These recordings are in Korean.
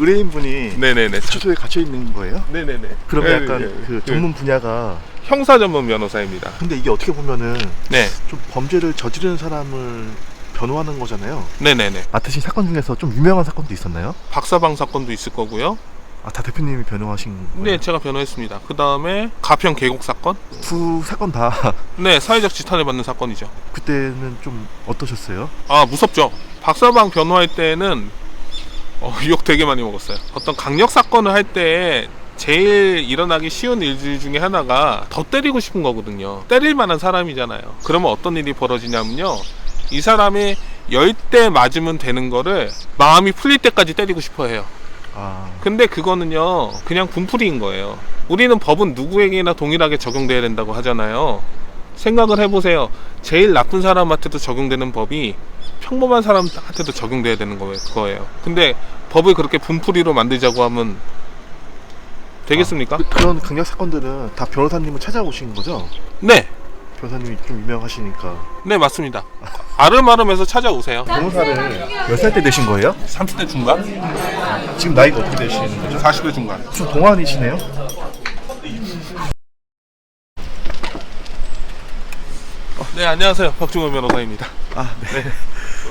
의뢰인분이 네네네. 구치소에 갇혀 있는 거예요? 네네네. 그러면 약간 그 전문 분야가 형사 전문 변호사입니다. 근데 이게 어떻게 보면은 네. 좀 범죄를 저지르는 사람을 변호하는 거잖아요. 네네네. 맡으신 사건 중에서 좀 유명한 사건도 있었나요? 박사방 사건도 있을 거고요. 아, 다 대표님이 변호하신 거예요? 네, 제가 변호했습니다. 그 다음에 가평 계곡 사건. 두 사건 다 네, 사회적 지탄을 받는 사건이죠. 그때는 좀 어떠셨어요? 아, 무섭죠. 박사방 변호할 때는 욕 되게 많이 먹었어요. 어떤 강력 사건을 할 때 제일 일어나기 쉬운 일들 중에 하나가 더 때리고 싶은 거거든요. 때릴 만한 사람이잖아요. 그러면 어떤 일이 벌어지냐면요, 이 사람이 10대 맞으면 되는 거를 마음이 풀릴 때까지 때리고 싶어 해요. 근데 그거는요, 그냥 분풀이인 거예요. 우리는 법은 누구에게나 동일하게 적용돼야 된다고 하잖아요. 생각을 해보세요. 제일 나쁜 사람한테도 적용되는 법이 평범한 사람한테도 적용돼야 되는 거예요. 근데 법을 그렇게 분풀이로 만들자고 하면 되겠습니까? 그런 강력 사건들은 다 변호사님을 찾아오신 거죠? 네. 변호사님이 좀 유명하시니까. 네, 맞습니다. 아름아름해서 찾아오세요. 변호사를 몇 살 때 되신 거예요? 30대 중반? 지금 나이가 어떻게 되시는 거죠? 40대 중반. 좀 동안이시네요? 네, 안녕하세요. 박중원 변호사입니다. 아, 네.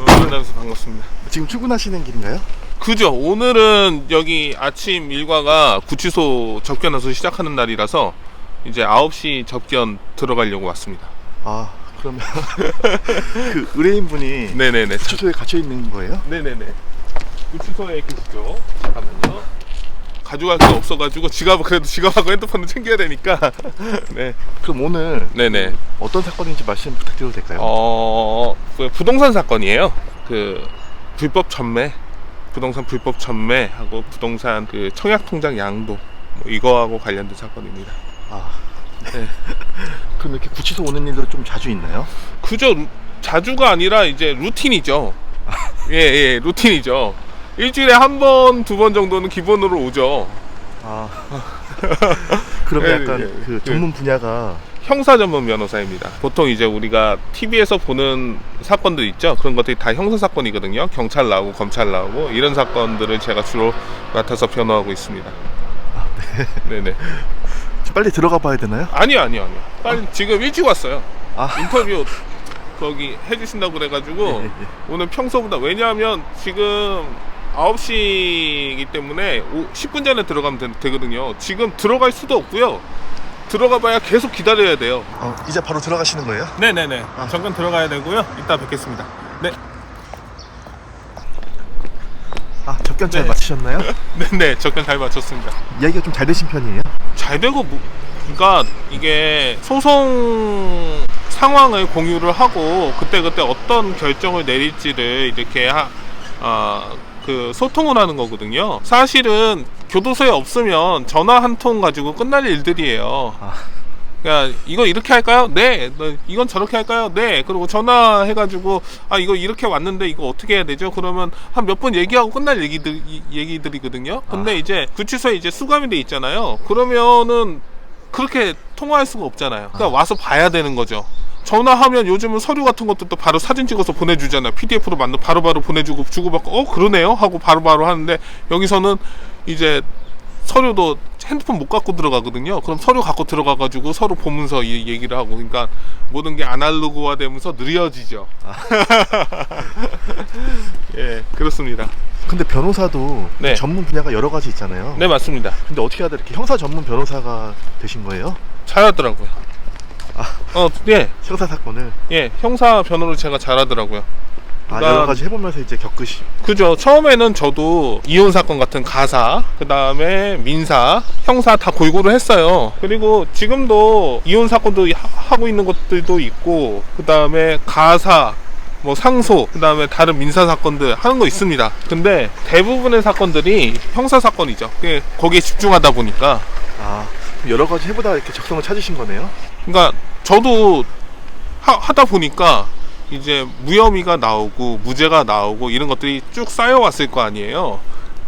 만나서 반갑습니다. 지금 출근하시는 길인가요? 그죠. 오늘은 여기 아침 일과가 구치소 접견에서 시작하는 날이라서 이제 9시 접견 들어가려고 왔습니다. 아, 그러면 그 의뢰인분이 네네네. 구치소에 갇혀 있는 거예요? 네네네. 구치소에 계시죠. 잠깐만요. 가져갈 게 없어가지고 그래도 지갑하고 핸드폰을 챙겨야 되니까. 네. 그럼 오늘 네네. 어떤 사건인지 말씀 부탁드려도 될까요? 그 부동산 사건이에요. 그 부동산 불법 전매하고 부동산 그 청약 통장 양도 이거하고 관련된 사건입니다. 아, 네. 그럼 이렇게 구치소 오는 일도 좀 자주 있나요? 그저 자주가 아니라 이제 루틴이죠. 예, 루틴이죠. 일주일에 한 번, 두 번 정도는 기본으로 오죠. 아, 그러면 약간 예, 그 전문 분야가 형사 전문 변호사입니다. 보통 이제 우리가 TV에서 보는 사건들 있죠. 그런 것들이 다 형사 사건이거든요. 경찰 나오고 검찰 나오고 이런 사건들을 제가 주로 맡아서 변호하고 있습니다. 아, 네. 네네. 빨리 들어가 봐야 되나요? 아니요. 빨리 지금 일찍 왔어요. 아, 인터뷰 거기 해주신다고 그래가지고 예. 오늘 평소보다, 왜냐하면 지금 9시이기 때문에 10분 전에 들어가면 되거든요. 지금 들어갈 수도 없고요. 들어가 봐야 계속 기다려야 돼요. 이제 바로 들어가시는 거예요? 네네네. 잠깐 들어가야 되고요. 이따 뵙겠습니다. 네. 아, 접견 잘 네. 마치셨나요? 네네. 접견 잘 마쳤습니다. 이야기가 좀 잘 되신 편이에요? 잘 되고, 그러니까 이게 소송 상황을 공유를 하고 그때그때 어떤 결정을 내릴지를 이렇게 그 소통을 하는 거거든요. 사실은 교도소에 없으면 전화 한 통 가지고 끝날 일들이에요. 그러니까 이거 이렇게 할까요? 네. 이건 저렇게 할까요? 네. 그리고 전화해가지고 이거 이렇게 왔는데 이거 어떻게 해야 되죠? 그러면 한 몇 번 얘기하고 끝날 얘기들이거든요. 근데 이제 구치소에 이제 수감이 돼 있잖아요. 그러면은 그렇게 통화할 수가 없잖아요. 그러니까 와서 봐야 되는 거죠. 전화하면 요즘은 서류 같은 것도 또 바로 사진 찍어서 보내주잖아요. PDF로 만들 바로바로 보내주고 주고받고 그러네요 하고 바로바로 하는데, 여기서는 이제 서류도 핸드폰 못 갖고 들어가거든요. 그럼 서류 갖고 들어가가지고 서로 보면서 얘기를 하고, 그러니까 모든 게 아날로그화 되면서 느려지죠. 예, 그렇습니다. 근데 변호사도 네. 전문 분야가 여러 가지 있잖아요. 네, 맞습니다. 근데 어떻게 하다 이렇게 형사 전문 변호사가 되신 거예요? 잘하더라고요. 예, 형사 사건을? 형사 변호를 제가 잘하더라고요. 여러 가지 해보면서 이제 그죠. 처음에는 저도 이혼 사건 같은 가사, 그 다음에 민사, 형사 다 골고루 했어요. 그리고 지금도 이혼 사건도 하고 있는 것들도 있고, 그 다음에 가사, 뭐 상소, 그 다음에 다른 민사 사건들 하는 거 있습니다. 근데 대부분의 사건들이 형사 사건이죠. 거기에 집중하다 보니까. 여러 가지 해보다 이렇게 적성을 찾으신 거네요? 그러니까 저도 하다 보니까 이제 무혐의가 나오고 무죄가 나오고 이런 것들이 쭉 쌓여왔을 거 아니에요.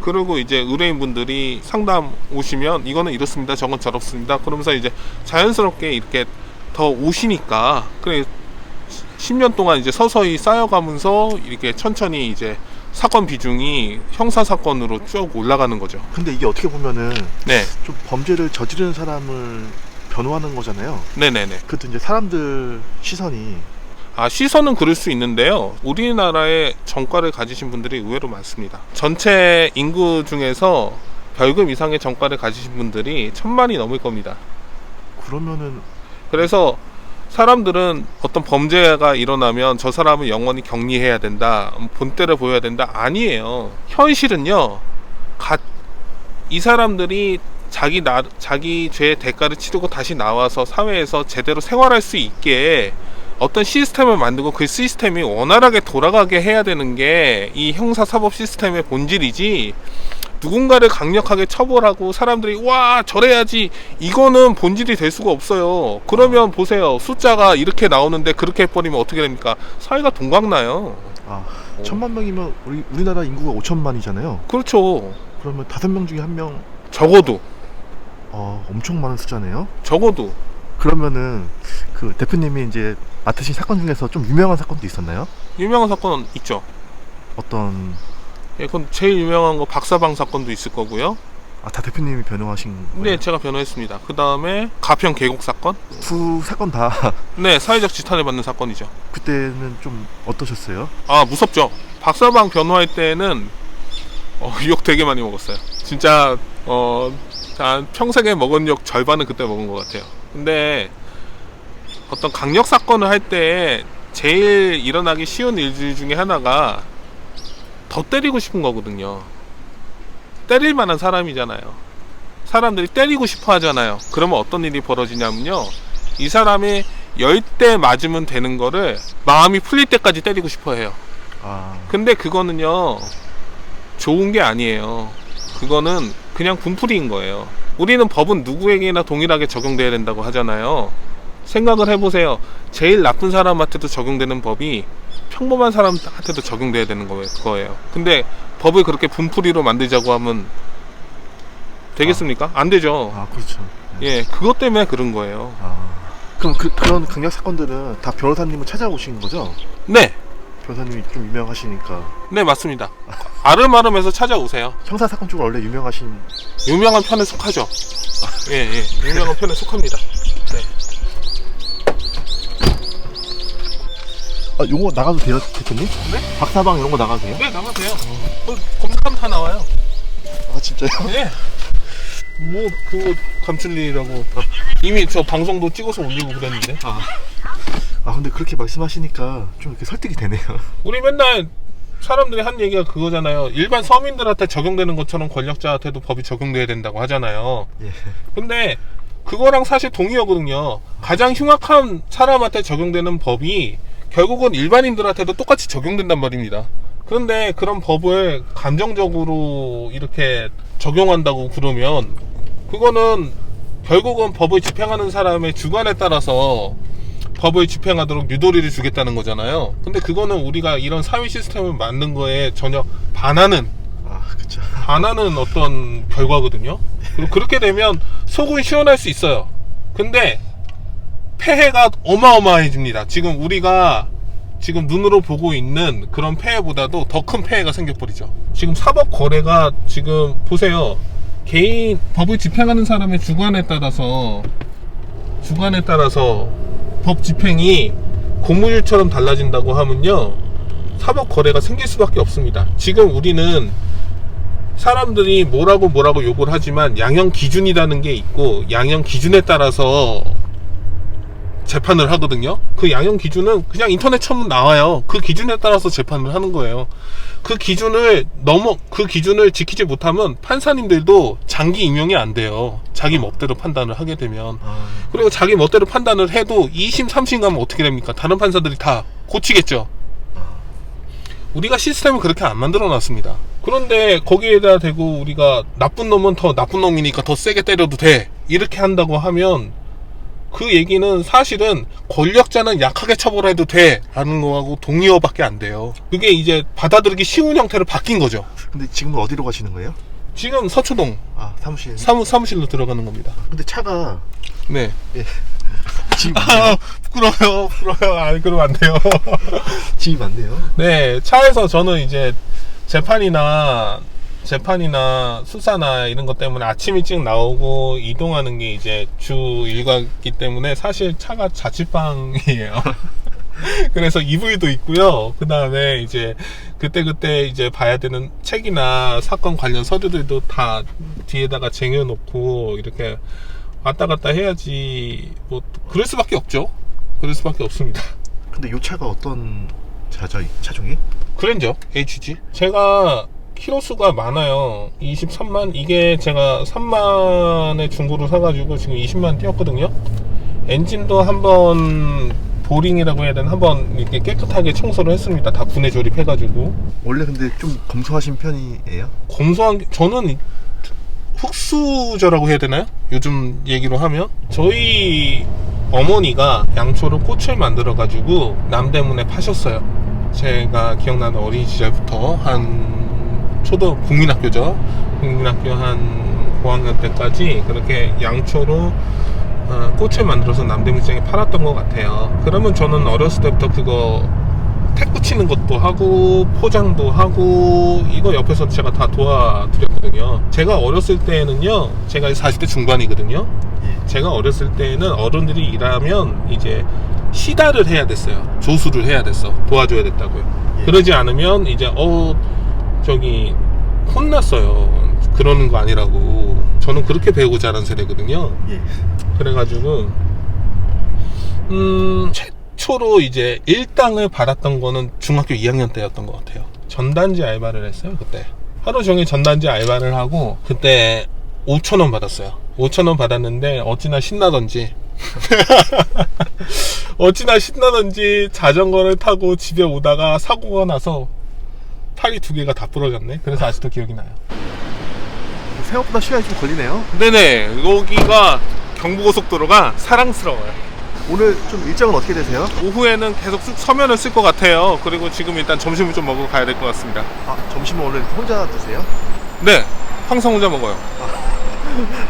그리고 이제 의뢰인분들이 상담 오시면 이거는 이렇습니다, 저건 저렇습니다, 그러면서 이제 자연스럽게 이렇게 더 오시니까, 그래 10년 동안 이제 서서히 쌓여가면서 이렇게 천천히 이제 사건 비중이 형사 사건으로 쭉 올라가는 거죠. 근데 이게 어떻게 보면은 네, 좀 범죄를 저지르는 사람을 변호하는 거잖아요. 네네네. 그것도 이제 사람들 시선이 시선은 그럴 수 있는데요. 우리나라에 전과를 가지신 분들이 의외로 많습니다. 전체 인구 중에서 벌금 이상의 전과를 가지신 분들이 1000만이 넘을 겁니다. 그러면은 그래서 사람들은 어떤 범죄가 일어나면 저 사람은 영원히 격리해야 된다, 본때를 보여야 된다. 아니에요. 현실은요, 이 사람들이 자기 죄의 대가를 치르고 다시 나와서 사회에서 제대로 생활할 수 있게 어떤 시스템을 만들고 그 시스템이 원활하게 돌아가게 해야 되는 게 이 형사사법 시스템의 본질이지, 누군가를 강력하게 처벌하고 사람들이 와 저래야지, 이거는 본질이 될 수가 없어요. 그러면 보세요, 숫자가 이렇게 나오는데 그렇게 해버리면 어떻게 됩니까? 사회가 동강나요. 1000만 명이면 우리나라 인구가 5천만이잖아요. 그렇죠. 그러면 5명 중에 1명, 적어도 엄청 많은 숫자네요. 적어도 그러면은 그 대표님이 이제 맡으신 사건 중에서 좀 유명한 사건도 있었나요? 유명한 사건은 있죠. 어떤? 그건 제일 유명한 거 박사방 사건도 있을 거고요. 다 대표님이 변호하신 거예요? 네, 제가 변호했습니다. 그 다음에 가평 계곡 사건. 두 사건 다 네, 사회적 지탄을 받는 사건이죠. 그때는 좀 어떠셨어요? 무섭죠. 박사방 변호할 때는 욕 되게 많이 먹었어요. 진짜 한 평생에 먹은 욕 절반은 그때 먹은 것 같아요. 근데 어떤 강력 사건을 할 때 제일 일어나기 쉬운 일들 중에 하나가 더 때리고 싶은 거거든요. 때릴 만한 사람이잖아요. 사람들이 때리고 싶어 하잖아요. 그러면 어떤 일이 벌어지냐면요, 이 사람이 10대 맞으면 되는 거를 마음이 풀릴 때까지 때리고 싶어 해요. 근데 그거는요, 좋은 게 아니에요. 그거는 그냥 분풀이인 거예요. 우리는 법은 누구에게나 동일하게 적용돼야 된다고 하잖아요. 생각을 해보세요. 제일 나쁜 사람한테도 적용되는 법이 평범한 사람한테도 적용돼야 되는 거예요. 근데 법을 그렇게 분풀이로 만들자고 하면 되겠습니까? 안 되죠. 그렇죠. 예, 그것 때문에 그런 거예요. 그럼 그런 강력 사건들은 다 변호사님을 찾아오신 거죠? 네, 변호사님이 좀 유명하시니까. 네, 맞습니다. 아름아름해서 찾아오세요. 형사 사건 쪽으로 원래 유명하신. 유명한 편에 속하죠. 예, 유명한 편에 속합니다. 네. 요거 나가도 돼요, 대표님? 네? 박사방 이런 거 나가도 돼요? 네, 나가세요. 검사하면 다 나와요. 진짜요? 네. 뭐 그거 감출 일이라고. 이미 저 방송도 찍어서 올리고 그랬는데. 근데 그렇게 말씀하시니까 좀 이렇게 설득이 되네요. 우리 맨날 사람들이 한 얘기가 그거잖아요. 일반 서민들한테 적용되는 것처럼 권력자한테도 법이 적용돼야 된다고 하잖아요. 예. 근데 그거랑 사실 동의하거든요. 가장 흉악한 사람한테 적용되는 법이 결국은 일반인들한테도 똑같이 적용된단 말입니다. 그런데 그런 법을 감정적으로 이렇게 적용한다고 그러면 그거는 결국은 법을 집행하는 사람의 주관에 따라서 법을 집행하도록 유도리를 주겠다는 거잖아요. 근데 그거는 우리가 이런 사회 시스템을 만든 거에 전혀 반하는 그쵸. 반하는 어떤 결과거든요. 그리고 그렇게 되면 속은 시원할 수 있어요. 근데 폐해가 어마어마해집니다. 우리가 지금 눈으로 보고 있는 그런 폐해보다도 더 큰 폐해가 생겨버리죠. 지금 사법 거래가 지금 보세요. 개인 법을 집행하는 사람의 주관에 따라서 법 집행이 공무일처럼 달라진다고 하면요, 사법 거래가 생길 수밖에 없습니다. 지금 우리는 사람들이 뭐라고 욕을 하지만 양형 기준이라는 게 있고, 양형 기준에 따라서 재판을 하거든요. 그 양형 기준은 그냥 인터넷 쳐면 나와요. 그 기준에 따라서 재판을 하는 거예요. 그 기준을 지키지 못하면 판사님들도 장기 임용이 안 돼요. 자기 멋대로 판단을 하게 되면. 그리고 자기 멋대로 판단을 해도 2심, 3심 가면 어떻게 됩니까? 다른 판사들이 다 고치겠죠. 우리가 시스템을 그렇게 안 만들어 놨습니다. 그런데 거기에다 대고 우리가 나쁜 놈은 더 나쁜 놈이니까 더 세게 때려도 돼, 이렇게 한다고 하면 그 얘기는 사실은 권력자는 약하게 처벌해도 돼 라는 거하고 동의어밖에 안 돼요. 그게 이제 받아들이기 쉬운 형태로 바뀐 거죠. 근데 지금은 어디로 가시는 거예요? 지금 서초동 사무실. 사무실로 들어가는 겁니다. 근데 차가. 네. 예. 짐이 많네요. 부끄러워요. 그러면 안 돼요. 짐이 많네요. 네, 차에서 저는 이제 재판이나 수사나 이런 것 때문에 아침 일찍 나오고 이동하는 게 이제 주 일과이기 때문에 사실 차가 자취방이에요. 그래서 EV도 있고요. 그 다음에 이제 그때 이제 봐야 되는 책이나 사건 관련 서류들도 다 뒤에다가 쟁여놓고 이렇게 왔다 갔다 해야지 뭐 그럴 수밖에 없죠. 그럴 수밖에 없습니다. 근데 이 차가 어떤 차종이? 그랜저 HG. 제가 키로수가 많아요. 23만. 이게 제가 3만에 중고로 사가지고 지금 20만 뛰었거든요. 엔진도 한번 보링이라고 해야 되나, 한번 이렇게 깨끗하게 청소를 했습니다. 다 분해 조립해가지고. 원래 근데 좀 검소하신 편이에요? 검소한 게, 저는 흑수저라고 해야 되나요? 요즘 얘기로 하면 저희 어머니가 양초로 꽃을 만들어가지고 남대문에 파셨어요. 제가 기억나는 어린 시절부터 한 국민학교죠. 국민학교 한 고학년 때까지 그렇게 양초로 꽃을 만들어서 남대문시장에 팔았던 것 같아요. 그러면 저는 어렸을 때부터 그거 택 붙이는 것도 하고 포장도 하고 이거 옆에서 제가 다 도와드렸거든요. 제가 어렸을 때는요, 제가 40대 중반이거든요. 제가 어렸을 때는 어른들이 일하면 이제 시다를 해야 됐어요. 조수를 해야 됐어. 도와줘야 됐다고요. 그러지 않으면 이제 저기 혼났어요. 그러는 거 아니라고. 저는 그렇게 배우고 자란 세대거든요. 그래가지고 최초로 이제 일당을 받았던 거는 중학교 2학년 때였던 것 같아요. 전단지 알바를 했어요. 그때 하루 종일 전단지 알바를 하고 그때 5,000원 받았어요. 5,000원 받았는데 어찌나 신나던지 자전거를 타고 집에 오다가 사고가 나서 팔이 2개가 다 부러졌네. 그래서 아직도 기억이 나요. 생각보다 시간이 좀 걸리네요. 네네, 여기가 경부고속도로가 사랑스러워요. 오늘 좀 일정은 어떻게 되세요? 오후에는 계속 쭉 서면을 쓸 것 같아요. 그리고 지금 일단 점심을 좀 먹으러 가야 될 것 같습니다. 점심은 원래 혼자 드세요? 네, 항상 혼자 먹어요.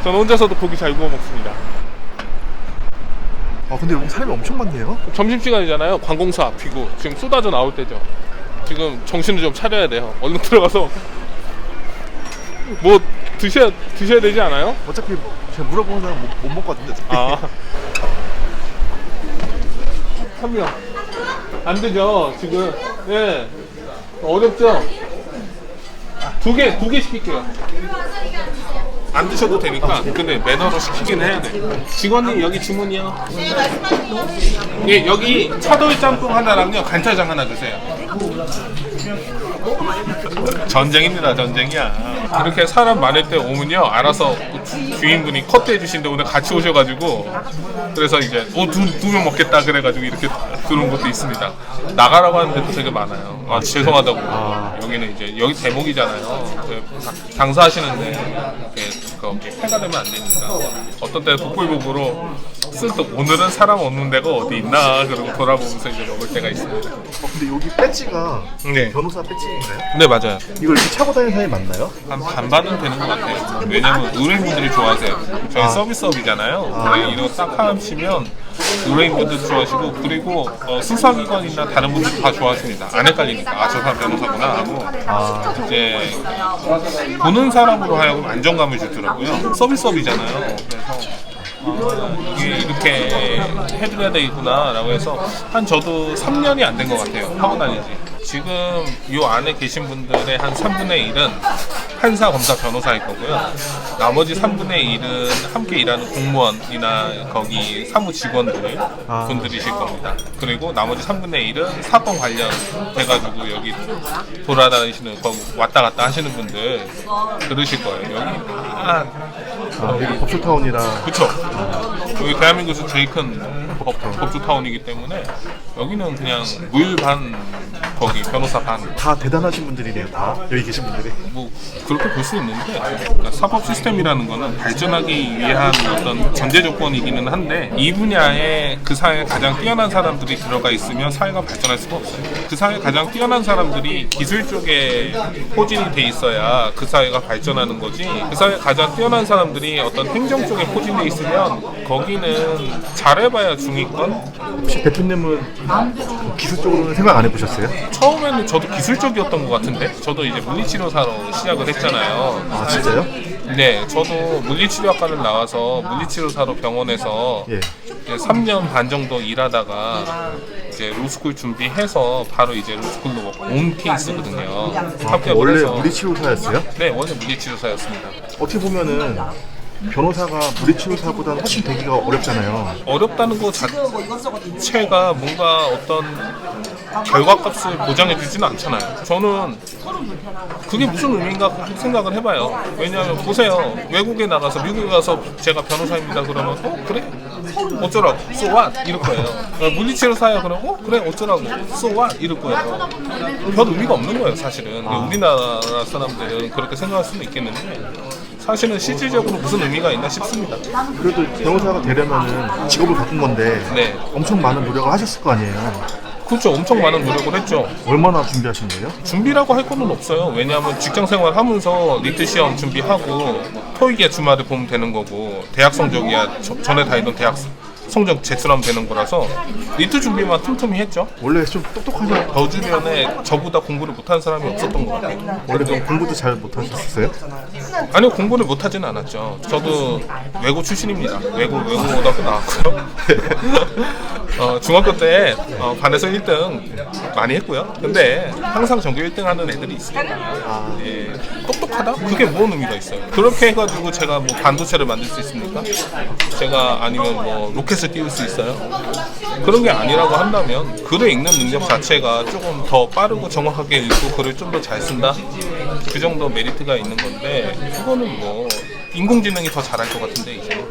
저는 혼자서도 고기 잘 구워 먹습니다. 근데 여기 사람이 엄청 많네요. 점심시간이잖아요. 관공서 앞이고 지금 쏟아져 나올 때죠. 지금 정신을 좀 차려야 돼요. 얼른 들어가서 뭐 드셔야 되지 않아요? 어차피 제가 물어보는 사람 못 먹을 것 같은데. 한 명. 안 되죠, 지금. 예. 어렵죠? 두 개 시킬게요. 안 드셔도 되니까. 근데 매너로 시키긴 해야 돼. 직원님, 여기 주문이요. 예, 여기 차돌 짬뽕 하나랑요, 간짜장 하나 주세요. 전쟁입니다, 전쟁이야. 이렇게 사람 많을 때 오면요, 알아서 주인분이 커트해 주신데 오늘 같이 오셔가지고, 그래서 이제 두 명 먹겠다 그래가지고 이렇게 들어온 것도 있습니다. 나가라고 하는 데도 되게 많아요. 죄송하다고. 여기는 이제 여기 대목이잖아요. 장사하시는데 이렇게 폐가 되면 안 되니까. 어떤 때는 복불복으로 쓸떡 오늘은 사람 없는 데가 어디 있나 그러고 돌아보면서 이제 먹을 때가 있습니다. 근데 여기 배지가 네. 변호사 배지인가요? 네, 맞아요. 이걸 이렇게 차고 다니는 사람이 많나요? 한 반반은 되는 것 같아요. 왜냐면 의뢰인분들이 좋아하세요. 저희 서비스업이잖아요. 저희 이거 딱 하시면 의뢰인분들도 좋아하시고, 그리고 수사기관이나 다른 분들도 다 좋아하십니다. 안 헷갈리니까 저 사람 변호사구나 하고 이제 보는 사람으로 하여금 안정감을 주더라고요. 서비스업이잖아요. 그래서 이게 이렇게 해드려야 되겠구나 라고 해서 저도 3년이 안 된 것 같아요. 하고 다니지. 지금 이 안에 계신 분들의 한 3분의 1은 판사, 검사, 변호사일 거고요. 나머지 3분의 1은 함께 일하는 공무원이나 거기 사무 직원들 분들이실 겁니다. 그리고 나머지 3분의 1은 사건 관련 돼가지고 여기 돌아다니시는, 거기 왔다 갔다 하시는 분들 들으실 거예요. 여기 법조타운이라. 그쵸. 여기 대한민국에서 제일 큰 법조타운이기 때문에 여기는 그냥 물 반, 거기 변호사 반. 다 대단하신 분들이네요. 다 여기 계신 분들이. 뭐 그렇게 볼 수 있는데, 그러니까 사법 시스템이라는 거는 발전하기 위한 어떤 전제 조건이기는 한데, 이 분야에 그 사회에 가장 뛰어난 사람들이 들어가 있으면 사회가 발전할 수가 없어요. 그 사회에 가장 뛰어난 사람들이 기술 쪽에 포진이 돼 있어야 그 사회가 발전하는 거지, 그 사회에 가장 뛰어난 사람들이 어떤 행정 쪽에 포진돼 있으면 거기는 잘해봐야 중위권? 혹시 대표님은 기술 쪽으로는 생각 안 해보셨어요? 처음에는 저도 기술 기술적이었던 것 같은데 저도 이제 물리치료사로 시작을 했잖아요. 아 진짜요? 네, 저도 물리치료학과를 나와서 물리치료사로 병원에서 예. 이제 3년 반 정도 일하다가 이제 로스쿨 준비해서 바로 이제 로스쿨로 온 케이스거든요. 아, 그럼 원래 합격해서 물리치료사였어요? 네, 원래 물리치료사였습니다. 어떻게 보면은 변호사가 물리치료사보다는 훨씬 되기가 어렵잖아요. 어렵다는 것 자체가 뭔가 어떤 결과값을 보장해주지는 않잖아요. 저는 그게 무슨 의미인가 생각을 해봐요. 왜냐하면 보세요. 외국에 나가서 미국에 가서 제가 변호사입니다 그러면 그래? 어쩌라고? So what? 이럴 거예요. 물리치료사야 그러면 그래 어쩌라고? So what? 이럴 거예요. 별 의미가 없는 거예요 사실은. 우리나라 사람들은 그렇게 생각할 수는 있겠는데 사실은 실질적으로 무슨 의미가 있나 싶습니다. 그래도 변호사가 되려면은 직업을 바꾼 건데 네. 엄청 많은 노력을 하셨을 거 아니에요. 그렇죠. 엄청 많은 노력을 했죠. 얼마나 준비하신 거예요? 준비라고 할 거는 없어요. 왜냐하면 직장 생활 하면서 리트 시험 준비하고 토익의 주말에 보면 되는 거고 대학 성적이야 전에 다니던 대학 성적 제출하면 되는 거라서 리트 준비만 틈틈이 했죠. 원래 좀 똑똑하죠? 저 주변에 저보다 공부를 못하는 사람이 없었던 것 같아요. 원래 그럼 공부도 잘 못하셨어요? 아니요, 공부를 못하지는 않았죠. 저도 외고 출신입니다. 외고고등학교 나왔고요. 중학교 때 반에서 1등 많이 했고요. 근데 항상 전교 1등 하는 애들이 있으니까 예, 똑똑하다? 그게 뭔 의미가 있어요? 그렇게 해가지고 제가 뭐 반도체를 만들 수 있습니까? 제가 아니면 뭐 로켓을 띄울 수 있어요? 그런 게 아니라고 한다면 글을 읽는 능력 자체가 조금 더 빠르고 정확하게 읽고 글을 좀 더 잘 쓴다? 그 정도 메리트가 있는 건데 그거는 뭐 인공지능이 더 잘할 것 같은데 이제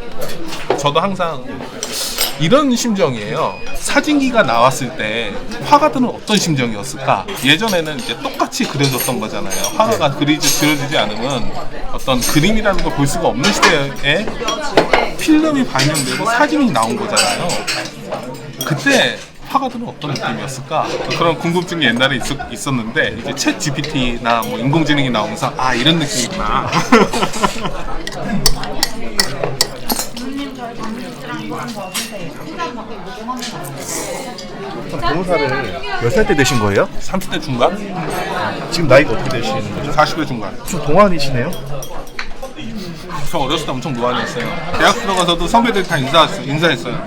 저도 항상 이런 심정이에요. 사진기가 나왔을 때 화가들은 어떤 심정이었을까? 예전에는 이제 똑같이 그려졌던 거잖아요. 화가가 그려지지 않으면 어떤 그림이라는 걸 볼 수가 없는 시대에 필름이 발명되고 사진이 나온 거잖아요. 그때 화가들은 어떤 느낌이었을까? 그런 궁금증이 옛날에 있었는데 이제 챗 GPT나 뭐 인공지능이 나오면서 이런 느낌이구나. 변호사를 몇 살 때 되신 거예요? 30대 중반? 지금 나이가 어떻게 되시는 거죠? 40대 중반. 좀 동안이시네요? 저 어렸을 때 엄청 노안이었어요. 대학 들어가서도 선배들 다 인사했어요.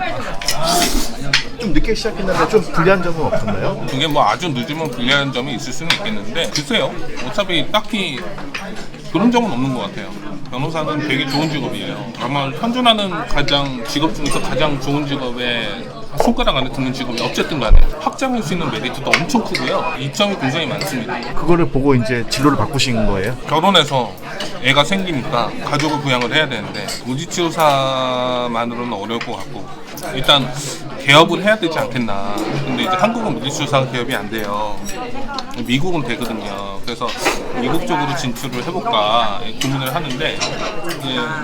좀 늦게 시작했는데 좀 불리한 점은 없었나요? 그게 뭐 아주 늦으면 불리한 점이 있을 수는 있겠는데 글쎄요. 어차피 딱히 그런 점은 없는 것 같아요. 변호사는 되게 좋은 직업이에요. 아마 현존하는 직업 중에서 가장 좋은 직업에 손가락 안에 드는 직업이 어쨌든 간에 확장할 수 있는 메리트도 엄청 크고요. 이점이 굉장히 많습니다. 그거를 보고 이제 진로를 바꾸신 거예요? 결혼해서 애가 생기니까 가족을 부양을 해야 되는데 물리치료사만으로는 어려울 것 같고 일단 개업을 해야 되지 않겠나. 근데 이제 한국은 물리치료사가 개업이 안 돼요. 미국은 되거든요. 그래서 미국 쪽으로 진출을 해볼까 고민을 하는데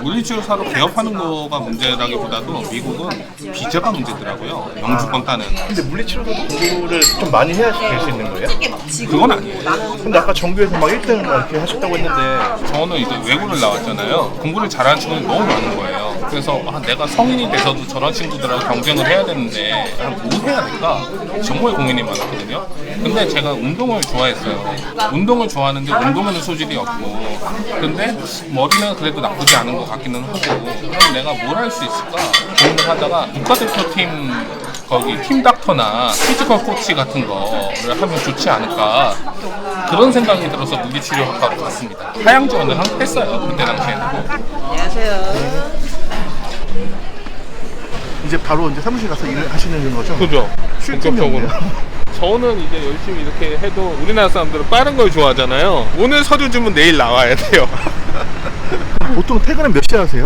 물리치료사로 개업하는 거가 문제라기보다도 미국은 비자가 문제더라고요. 영주권 따는. 근데 물리치료도 공부를 좀 많이 해야 될 수 있는 거예요? 그건 아니에요. 근데 아까 전교에서 막 1등 이렇게 하셨다고 했는데 저는 이제 외고를 나왔잖아요. 공부를 잘하는 친구들이 너무 많은 거예요. 그래서 내가 성인이 돼서도 저런 친구들하고 경쟁을 해야 되는데 뭐 해야 될까? 정말 고민이 많았거든요. 근데 제가 운동을 좋아했어요. 운동을 좋아하는데 운동에는 소질이 없고 근데 머리는 그래도 나쁘지 않은 것 같기는 하고 그럼 내가 뭘 할 수 있을까? 고민을 하다가 국가대표팀 거기 팀닥터나 피지컬 코치 같은 거를 하면 좋지 않을까 그런 생각이 들어서 물리치료학과로 갔습니다. 하향 지원을 했어요. 그때 당시에는. 안녕하세요. 이제 바로 이제 사무실 가서 일을 하시는 거죠? 그죠. 쉴 틈이 본격적으로. 없네요. 저는 이제 열심히 이렇게 해도 우리나라 사람들은 빠른 걸 좋아하잖아요. 오늘 서류 주면 내일 나와야 돼요. 보통 퇴근은 몇 시에 하세요?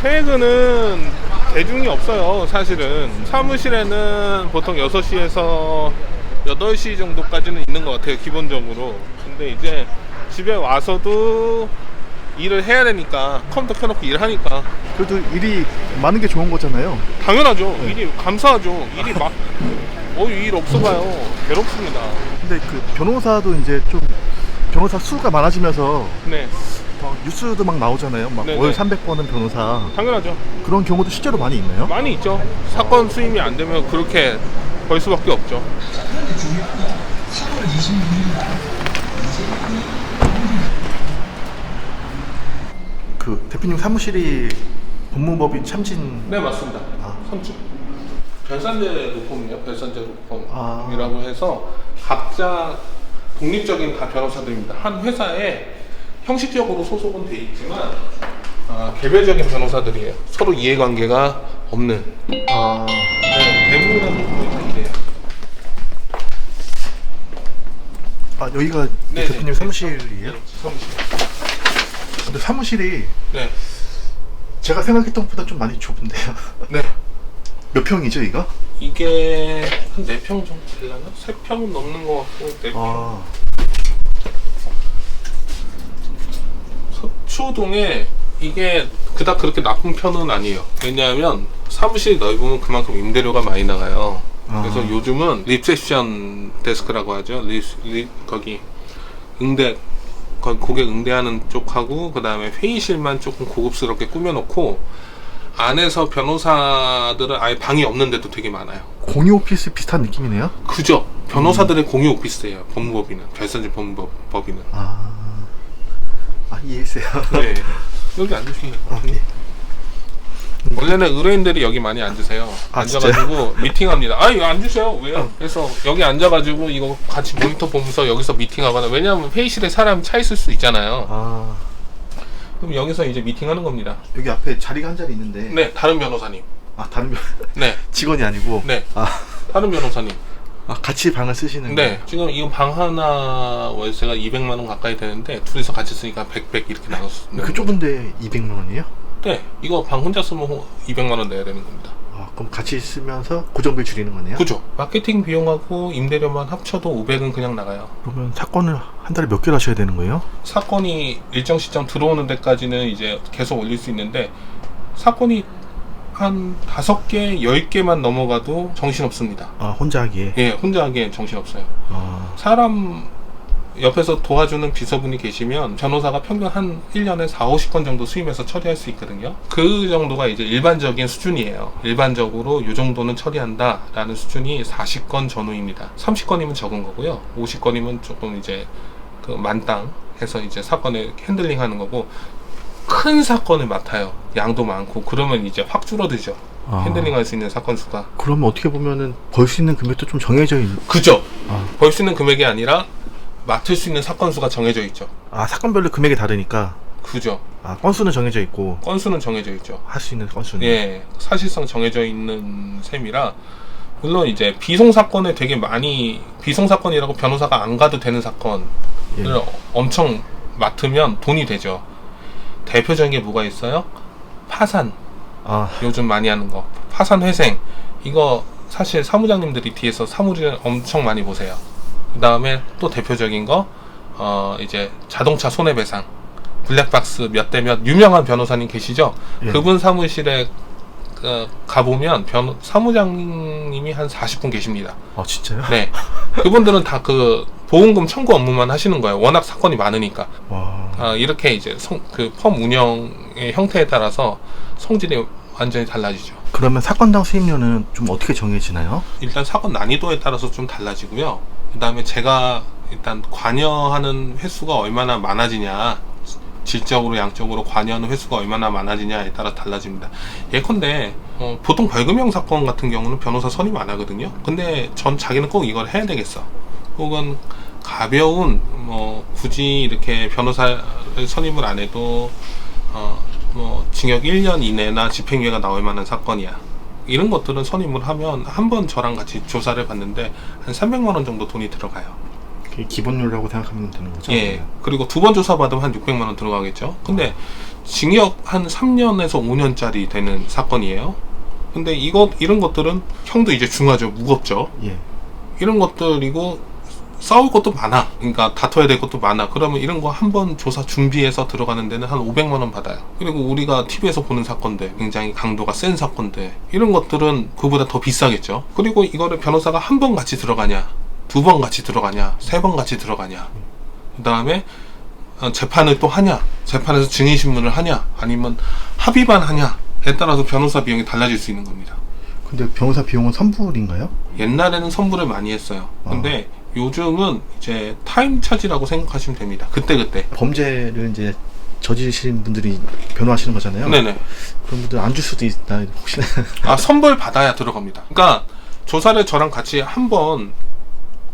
퇴근은 대중이 없어요. 사실은 사무실에는 보통 6시에서 8시 정도까지는 있는 것 같아요. 기본적으로. 근데 이제 집에 와서도 일을 해야 되니까 컴퓨터 켜놓고 일하니까 그래도 일이 많은 게 좋은 거잖아요. 당연하죠. 일이 감사하죠. 일이 막 일 없어봐요. 괴롭습니다. 근데 그 변호사도 이제 좀 변호사 수가 많아지면서 네, 막 뉴스도 막 나오잖아요. 막 네네. 월 300번은 변호사. 당연하죠. 그런 경우도 실제로 많이 있나요? 많이 있죠. 사건 수임이 안 되면 그렇게 벌 수밖에 없죠. 그 대표님 사무실이 법무법인 참진. 네, 맞습니다. 아. 선출. 별산제 로펌이에요. 별산제 아. 로펌이라고 해서 각자 독립적인 다 변호사들입니다. 한 회사에 형식적으로 소속은 돼 있지만 개별적인 변호사들이에요. 서로 이해관계가 없는. 아. 네, 대부분은 독립적이에요. 아 여기가 네, 대표님 네. 사무실이에요? 네, 사무실. 근데 사무실이 네. 제가 생각했던 것보다 좀 많이 좁은데요. 네. 몇 평이죠 이거? 이게 한 4평 정도 되려나? 3평은 넘는 것 같고 4평. 아. 서초동에 이게 그닥 그렇게 나쁜 편은 아니에요. 왜냐하면 사무실이 넓으면 그만큼 임대료가 많이 나가요. 그래서 아. 요즘은 리셉션 데스크라고 하죠. 거기 응대, 거기 고객 응대하는 쪽하고 그 다음에 회의실만 조금 고급스럽게 꾸며놓고 안에서 변호사들은 아예 방이 없는데도 되게 많아요. 공유 오피스 비슷한 느낌이네요. 그죠? 변호사들의 공유 오피스예요. 법무법인은, 별산지 법무법인은. 아 이해했어요. 네. 여기 앉으시면 될 것 같은데. 네. 원래는 의뢰인들이 여기 많이 앉으세요. 아, 앉아가지고 미팅합니다. 아, 이거 앉으세요. 왜요? 그래서 여기 앉아가지고 이거 같이 모니터 보면서 여기서 미팅하거나, 왜냐하면 회의실에 사람 차 있을 수 있잖아요. 아 그럼 여기서 이제 미팅하는 겁니다. 여기 앞에 자리가 한 자리 있는데. 네, 다른 변호사님. 아 다른 네, 직원이 아니고. 네, 아, 다른 변호사님. 같이 방을 쓰시는. 네, 지금 이거 방 하나 월세가 200만 원 가까이 되는데 둘이서 같이 쓰니까 100 이렇게 나눴습니다. 그 좁은데 200만 원이에요? 네, 이거 방 혼자 쓰면 200만 원 내야 되는 겁니다. 아 그럼 같이 쓰면서 고정비 줄이는 거네요? 그죠? 마케팅 비용하고 임대료만 합쳐도 500은 그냥 나가요. 그러면 사건을 한 달에 몇 개를 하셔야 되는 거예요? 사건이 일정 시점 들어오는 데까지는 이제 계속 올릴 수 있는데, 사건이 한 5개, 10개만 넘어가도 정신없습니다. 아 혼자 하기에. 예, 혼자 하기엔 정신없어요. 아, 사람 옆에서 도와주는 비서분이 계시면 변호사가 평균 한 1년에 4, 50건 정도 수임해서 처리할 수 있거든요. 그 정도가 이제 일반적인 수준이에요. 일반적으로 이 정도는 처리한다 라는 수준이 40건 전후입니다. 30건이면 적은 거고요. 50건이면 조금 이제 그 만땅 해서 이제 사건을 핸들링 하는 거고, 큰 사건을 맡아요. 양도 많고 그러면 이제 확 줄어들죠. 아. 핸들링 할 수 있는 사건 수가. 그러면 어떻게 보면은 벌 수 있는 금액도 좀 정해져 있는. 그죠? 아. 벌 수 있는 금액이 아니라 맡을 수 있는 사건 수가 정해져 있죠. 아 사건별로 금액이 다르니까. 그죠? 아 건수는 정해져 있고 건수는 정해져 있죠. 할 수 있는 건수는. 예, 사실상 정해져 있는 셈이라, 물론 이제 비송 사건에 되게 많이, 비송 사건이라고 변호사가 안 가도 되는 사건을 예. 엄청 맡으면 돈이 되죠. 대표적인 게 뭐가 있어요? 파산. 아 요즘 많이 하는 거. 파산 회생. 이거 사실 사무장님들이 뒤에서 사무를 엄청 많이 보세요. 그 다음에 또 대표적인 거, 이제 자동차 손해배상. 블랙박스 몇 대 몇 유명한 변호사님 계시죠? 예. 그분 사무실에 가보면 사무장님이 한 40분 계십니다. 아 진짜요? 네. 그분들은 다 그 보험금 청구 업무만 하시는 거예요. 워낙 사건이 많으니까. 와. 이렇게 이제 그 펌 운영의 형태에 따라서 성질이 완전히 달라지죠. 그러면 사건당 수임료는 좀 어떻게 정해지나요? 일단 사건 난이도에 따라서 좀 달라지고요. 그 다음에 제가 일단 관여하는 횟수가 얼마나 많아지냐, 질적으로 양적으로 관여하는 횟수가 얼마나 많아지냐에 따라 달라집니다. 예컨대 보통 벌금형 사건 같은 경우는 변호사 선임 안 하거든요. 근데 자기는 꼭 이걸 해야 되겠어. 혹은 가벼운 굳이 이렇게 변호사를 선임을 안 해도 징역 1년 이내나 집행유예가 나올 만한 사건이야. 이런 것들은 선임을 하면, 한번 저랑 같이 조사를 봤는데 한 300만 원 정도 돈이 들어가요. 그게 기본료라고 생각하면 되는 거죠? 예. 그리고 2번 조사 받으면 한 600만 원 들어가겠죠. 근데 징역 한 3년에서 5년짜리 되는 사건이에요. 근데 이런 것들은 형도 이제 중하죠. 무겁죠. 예. 이런 것들이고 싸울 것도 많아. 그러니까 다퉈야 될 것도 많아. 그러면 이런 거 한번 조사 준비해서 들어가는 데는 한 500만 원 받아요. 그리고 우리가 TV에서 보는 사건들, 굉장히 강도가 센 사건들, 이런 것들은 그보다 더 비싸겠죠. 그리고 이거를 변호사가 한 번 같이 들어가냐, 2번 같이 들어가냐, 3번 같이 들어가냐, 그 다음에 재판을 또 하냐, 재판에서 증인신문을 하냐, 아니면 합의만 하냐에 따라서 변호사 비용이 달라질 수 있는 겁니다. 근데 변호사 비용은 선불인가요? 옛날에는 선불을 많이 했어요. 근데 요즘은 이제 타임 차지라고 생각하시면 됩니다. 그때그때. 범죄를 이제 저지르신 분들이 변호하시는 거잖아요. 네네. 그런 분들 안 줄 수도 있다 혹시나. 아, 선벌 받아야 들어갑니다. 그러니까 조사를 저랑 같이 한번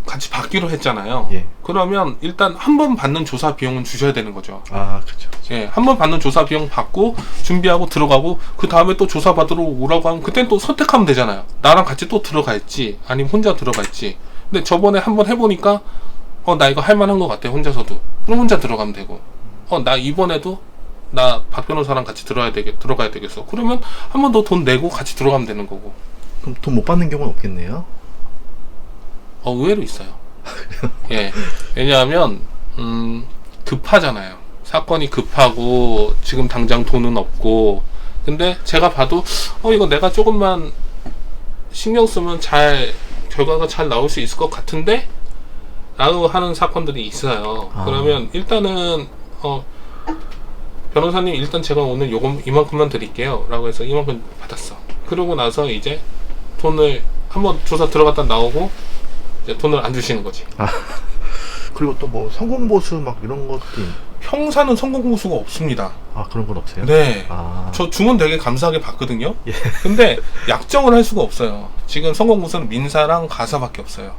같이 받기로 했잖아요. 예. 그러면 일단 한 번 받는 조사 비용은 주셔야 되는 거죠. 아 그렇죠. 예, 한 번 받는 조사 비용 받고 준비하고 들어가고 그 다음에 또 조사 받으러 오라고 하면 그땐 또 선택하면 되잖아요. 나랑 같이 또 들어갈지 아니면 혼자 들어갈지. 근데 저번에 한번 해보니까 나 이거 할 만한 것 같아 혼자서도. 그럼 혼자 들어가면 되고. 나 이번에도 나 박 변호사랑 같이 들어가야 되겠어. 그러면 한 번 더 돈 내고 같이 들어가면 되는 거고. 그럼 돈 못 받는 경우는 없겠네요. 의외로 있어요. 예. 왜냐하면, 급하잖아요. 사건이 급하고, 지금 당장 돈은 없고, 근데 제가 봐도, 이거 내가 조금만 신경 쓰면 결과가 잘 나올 수 있을 것 같은데? 라고 하는 사건들이 있어요. 그러면 일단은, 변호사님, 일단 제가 오늘 이만큼만 드릴게요. 라고 해서 이만큼 받았어. 그러고 나서 이제 돈을 한번 조사 들어갔다 나오고, 돈을 안 주시는 거지. 그리고 또 뭐 성공보수 막 이런 것도 형사는 성공보수가 없습니다. 그런 건 없어요? 네. 아. 저 주문 되게 감사하게 받거든요. 예. 근데 약정을 할 수가 없어요. 지금 성공보수는 민사랑 가사밖에 없어요.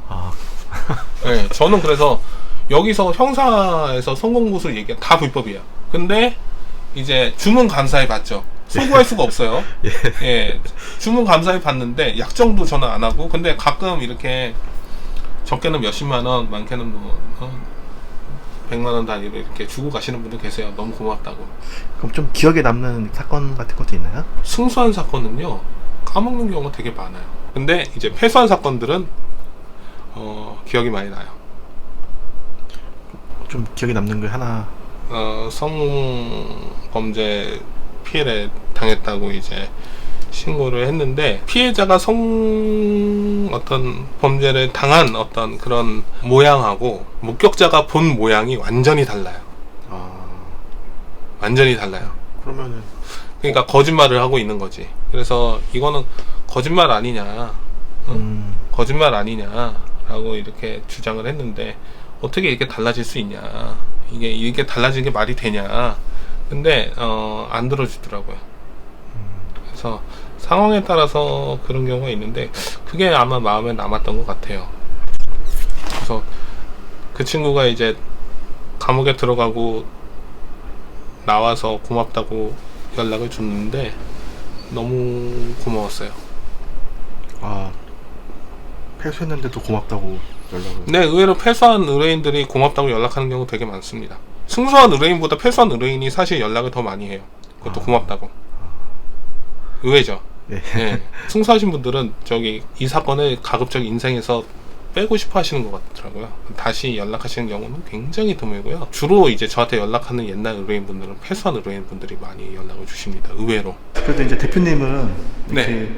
네. 저는 그래서 여기서 형사에서 성공보수 얘기가 다 불법이야. 근데 이제 주문 감사에 받죠. 소구할 수가 없어요. 예. 주문 감사에 받는데 약정도 저는 안 하고, 근데 가끔 이렇게 적게는 몇십만 원, 많게는 뭐 100만 원 단위로 이렇게 주고 가시는 분들 계세요. 너무 고맙다고. 그럼 좀 기억에 남는 사건 같은 것도 있나요? 승소한 사건은요, 까먹는 경우가 되게 많아요. 근데 이제 패소한 사건들은 기억이 많이 나요. 좀 기억에 남는 거 하나. 성범죄 피해를 당했다고 이제 신고를 했는데, 피해자가 어떤 범죄를 당한 어떤 그런 모양하고 목격자가 본 모양이 완전히 달라요. 완전히 달라요. 그러면은 그러니까 거짓말을 하고 있는 거지. 그래서 이거는 거짓말 아니냐, 거짓말 아니냐라고 이렇게 주장을 했는데, 어떻게 이렇게 달라질 수 있냐, 이게 달라지는 게 말이 되냐. 근데 안 들어주더라고요. 그래서 상황에 따라서 그런 경우가 있는데, 그게 아마 마음에 남았던 것 같아요. 그래서 그 친구가 이제 감옥에 들어가고 나와서 고맙다고 연락을 줬는데 너무 고마웠어요. 패소했는데도 고맙다고 연락을. 네, 의외로 패소한 의뢰인들이 고맙다고 연락하는 경우 되게 많습니다. 승소한 의뢰인보다 패소한 의뢰인이 사실 연락을 더 많이 해요. 그것도 고맙다고. 의외죠. 네. 승소하신 분들은 이 사건을 가급적 인생에서 빼고 싶어 하시는 것 같더라고요. 다시 연락하시는 경우는 굉장히 드물고요. 주로 이제 저한테 연락하는 옛날 의뢰인분들은 패소한 의뢰인분들이 많이 연락을 주십니다. 의외로. 그래도 이제 대표님은 이렇게 네.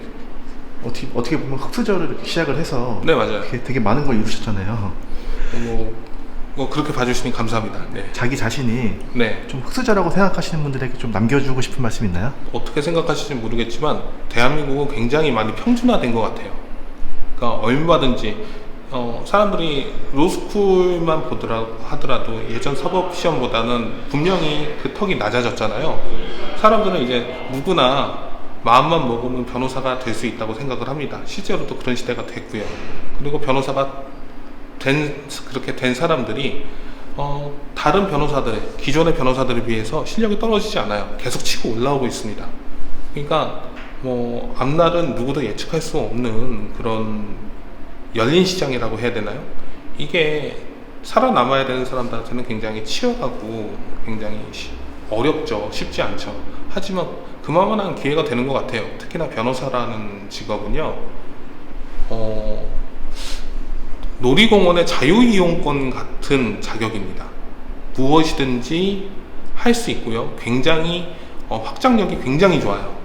어떻게 보면 흑수저를 시작을 해서 네, 맞아요. 되게 많은 걸 이루셨잖아요. 뭐 그렇게 봐주시니 감사합니다. 네. 자기 자신이 네. 좀 흑수저라고 생각하시는 분들에게 좀 남겨주고 싶은 말씀 있나요? 어떻게 생각하실지 모르겠지만 대한민국은 굉장히 많이 평준화된 것 같아요. 그러니까 얼마든지 사람들이 로스쿨만 하더라도 예전 사법시험보다는 분명히 그 턱이 낮아졌잖아요. 사람들은 이제 누구나 마음만 먹으면 변호사가 될 수 있다고 생각을 합니다. 실제로도 그런 시대가 됐고요. 그리고 변호사가 그렇게 된 사람들이 다른 변호사들, 기존의 변호사들에 비해서 실력이 떨어지지 않아요. 계속 치고 올라오고 있습니다. 그러니까 뭐 앞날은 누구도 예측할 수 없는 그런 열린 시장이라고 해야 되나요? 이게 살아남아야 되는 사람들한테는 굉장히 치열하고 굉장히 어렵죠. 쉽지 않죠. 하지만 그만한 기회가 되는 것 같아요. 특히나 변호사라는 직업은요, 놀이공원의 자유이용권 같은 자격입니다. 무엇이든지 할 수 있고요. 굉장히 확장력이 굉장히 좋아요.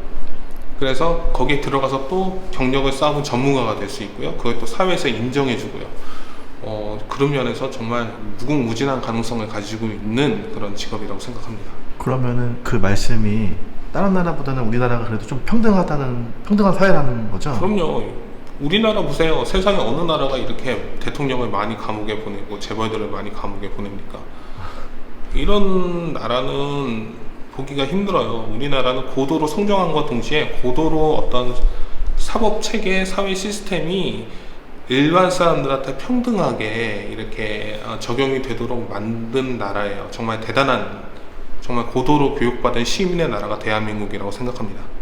그래서 거기에 들어가서 또 경력을 쌓은 전문가가 될 수 있고요. 그걸 또 사회에서 인정해주고요. 그런 면에서 정말 무궁무진한 가능성을 가지고 있는 그런 직업이라고 생각합니다. 그러면은 그 말씀이 다른 나라보다는 우리나라가 그래도 좀 평등한 사회라는 거죠? 그럼요. 우리나라 보세요. 세상에 어느 나라가 이렇게 대통령을 많이 감옥에 보내고 재벌들을 많이 감옥에 보냅니까? 이런 나라는 보기가 힘들어요. 우리나라는 고도로 성장함과 동시에 고도로 어떤 사법 체계, 사회 시스템이 일반 사람들한테 평등하게 이렇게 적용이 되도록 만든 나라예요. 정말 대단한, 정말 고도로 교육받은 시민의 나라가 대한민국이라고 생각합니다.